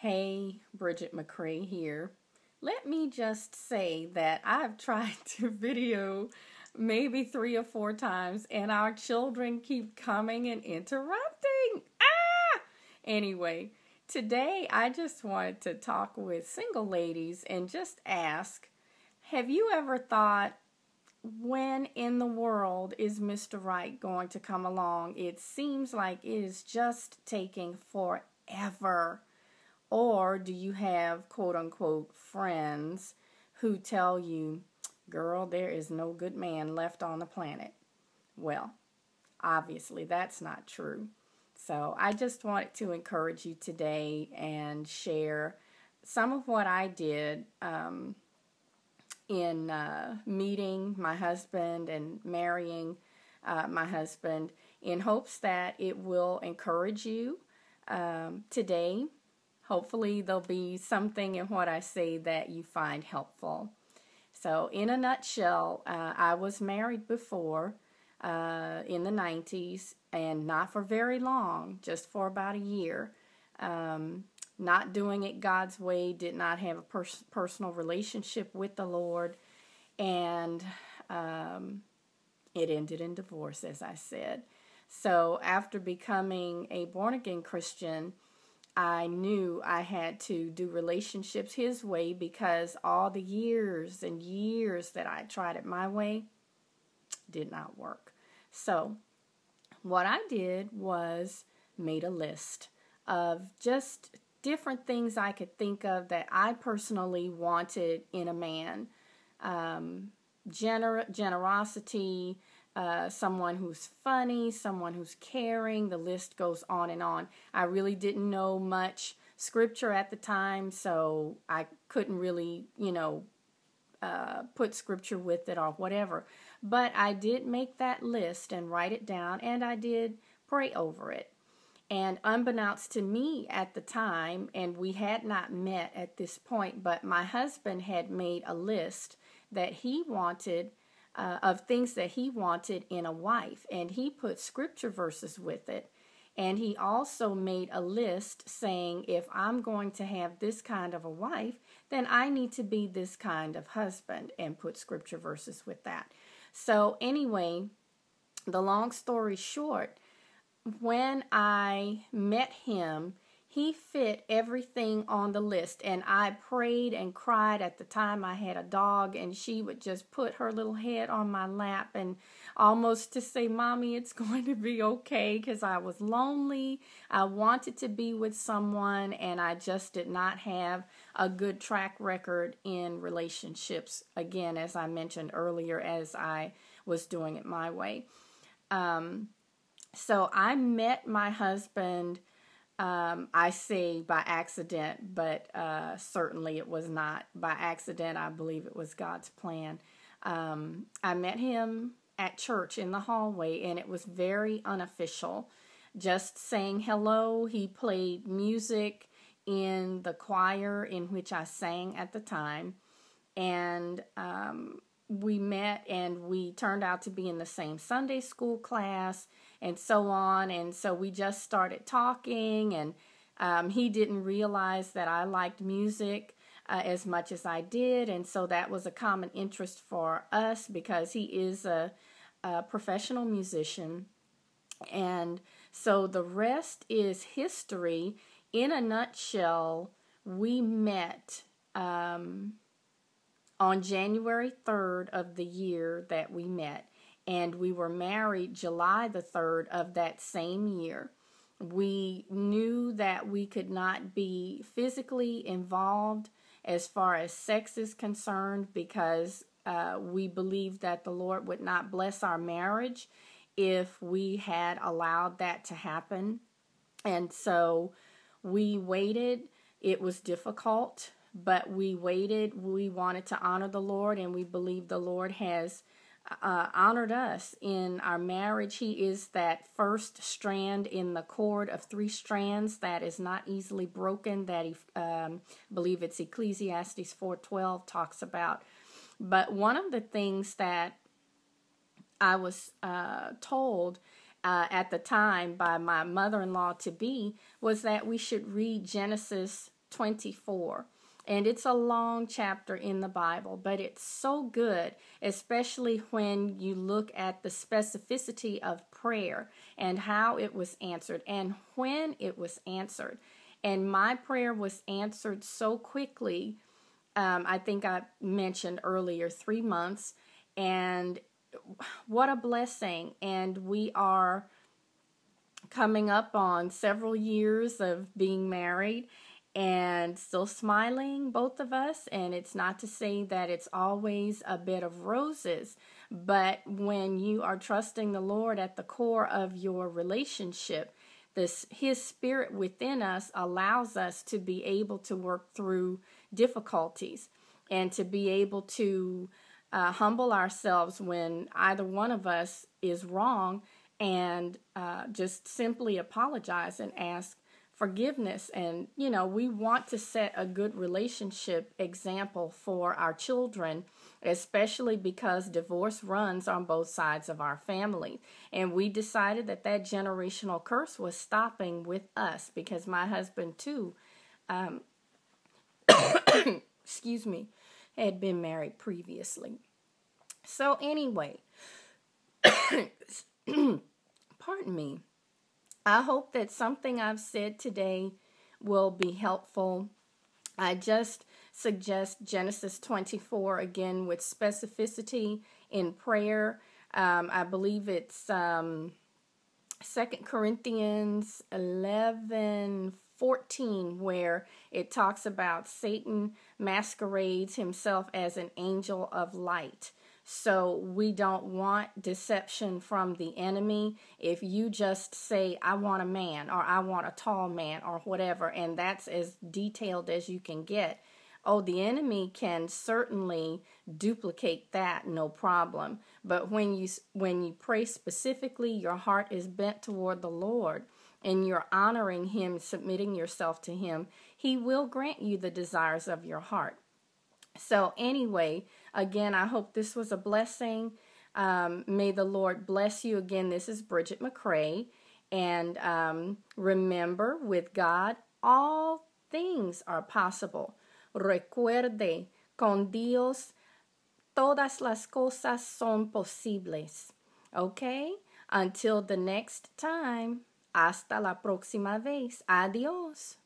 Hey, Bridget McCray here. Let me just say that I've tried to video maybe 3 or 4 times and our children keep coming and interrupting. Anyway, today I just wanted to talk with single ladies and just ask, have you ever thought, when in the world is Mr. Right going to come along? It seems like it is just taking forever. Or do you have quote-unquote friends who tell you, girl, there is no good man left on the planet? Well, obviously that's not true. So I just wanted to encourage you today and share some of what I did in meeting my husband and marrying my husband, in hopes that it will encourage you today. Hopefully there'll be something in what I say that you find helpful. So in a nutshell, I was married before in the 90s, and not for very long, just for about a year. Not doing it God's way, did not have a personal relationship with the Lord, and it ended in divorce, as I said. So after becoming a born-again Christian, I knew I had to do relationships His way, because all the years and years that I tried it my way did not work. So what I did was made a list of just different things I could think of that I personally wanted in a man. Generosity, someone who's funny, someone who's caring, the list goes on and on. I really didn't know much scripture at the time, so I couldn't really, put scripture with it or whatever. But I did make that list and write it down, and I did pray over it. And unbeknownst to me at the time, and we had not met at this point, but my husband had made a list that he wanted of things that he wanted in a wife, and he put scripture verses with it. And he also made a list saying, if I'm going to have this kind of a wife, then I need to be this kind of husband, and put scripture verses with that. So anyway, the long story short, when I met him, he fit everything on the list, and I prayed and cried. At the time, I had a dog, and she would just put her little head on my lap and almost to say, Mommy, it's going to be okay, because I was lonely. I wanted to be with someone, and I just did not have a good track record in relationships, again, as I mentioned earlier, as I was doing it my way. So I met my husband, I say by accident, but certainly it was not by accident. I believe it was God's plan. I met him at church in the hallway, and it was very unofficial. Just saying hello. He played music in the choir in which I sang at the time, and we met, and we turned out to be in the same Sunday school class, and so on. And so we just started talking, and he didn't realize that I liked music as much as I did, and so that was a common interest for us, because he is a professional musician. And so the rest is history. In a nutshell, we met on January 3rd of the year that we met, and we were married July the 3rd of that same year. We knew that we could not be physically involved as far as sex is concerned, because we believed that the Lord would not bless our marriage if we had allowed that to happen. And so we waited. It was difficult, but we waited. We wanted to honor the Lord, and we believe the Lord has honored us in our marriage. He is that first strand in the cord of 3 strands that is not easily broken, that he believe it's Ecclesiastes 4:12 talks about. But one of the things that I was told at the time by my mother-in-law to be was that we should read Genesis 24. And it's a long chapter in the Bible, but it's so good, especially when you look at the specificity of prayer and how it was answered and when it was answered. And my prayer was answered so quickly. I think I mentioned earlier 3 months, and what a blessing. And we are coming up on several years of being married and still smiling, both of us. And it's not to say that it's always a bed of roses, but when you are trusting the Lord at the core of your relationship, His Spirit within us allows us to be able to work through difficulties and to be able to humble ourselves when either one of us is wrong, and just simply apologize and ask forgiveness. And, we want to set a good relationship example for our children, especially because divorce runs on both sides of our family. And we decided that generational curse was stopping with us because my husband too, excuse me, had been married previously. So anyway, pardon me. I hope that something I've said today will be helpful. I just suggest Genesis 24 again with specificity in prayer. I believe it's 2 Corinthians 11:14, where it talks about Satan masquerades himself as an angel of light. So we don't want deception from the enemy. If you just say, I want a man, or I want a tall man, or whatever, and that's as detailed as you can get, the enemy can certainly duplicate that, no problem. But when you pray specifically, your heart is bent toward the Lord, and you're honoring Him, submitting yourself to Him, He will grant you the desires of your heart. So anyway, again, I hope this was a blessing. May the Lord bless you. Again, this is Bridget McCray. And remember, with God, all things are possible. Recuerde, con Dios, todas las cosas son posibles. Okay? Until the next time, hasta la próxima vez. Adiós.